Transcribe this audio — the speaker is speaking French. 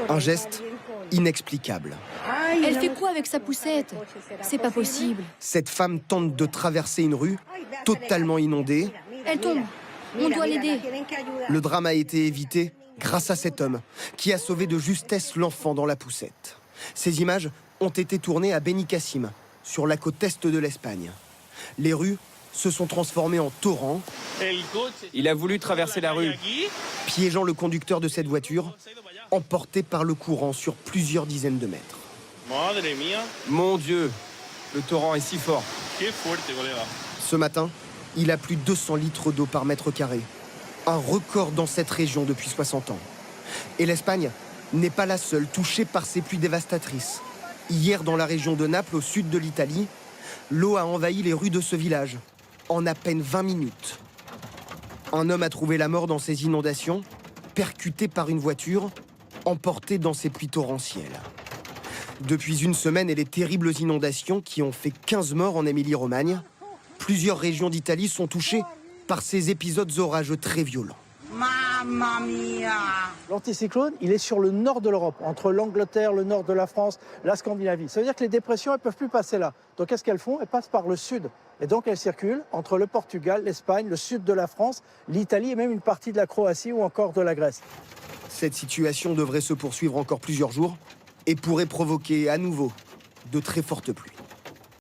Un geste inexplicable. Elle fait quoi avec sa poussette? C'est pas possible. Cette femme tente de traverser une rue totalement inondée. Elle tombe. On doit l'aider. Le drame a été évité grâce à cet homme qui a sauvé de justesse l'enfant dans la poussette. Ces images ont été tournées à Benicassim, sur la côte est de l'Espagne. Les rues se sont transformées en torrents. Il a voulu traverser la rue. Piégeant le conducteur de cette voiture, emporté par le courant sur plusieurs dizaines de mètres. Mon Dieu, le torrent est si fort. Ce matin, il a plus de 200 litres d'eau par mètre carré. Un record dans cette région depuis 60 ans. Et l'Espagne n'est pas la seule touchée par ces pluies dévastatrices. Hier, dans la région de Naples, au sud de l'Italie, l'eau a envahi les rues de ce village en à peine 20 minutes. Un homme a trouvé la mort dans ces inondations, percuté par une voiture, emporté dans ces pluies torrentielles. Depuis une semaine et les terribles inondations qui ont fait 15 morts en Émilie-Romagne, plusieurs régions d'Italie sont touchées par ces épisodes orageux très violents. Mamma mia! L'anticyclone, il est sur le nord de l'Europe, entre l'Angleterre, le nord de la France, la Scandinavie. Ça veut dire que les dépressions, elles ne peuvent plus passer là. Donc qu'est-ce qu'elles font? Elles passent par le sud. Et donc elles circulent entre le Portugal, l'Espagne, le sud de la France, l'Italie et même une partie de la Croatie ou encore de la Grèce. Cette situation devrait se poursuivre encore plusieurs jours et pourrait provoquer à nouveau de très fortes pluies.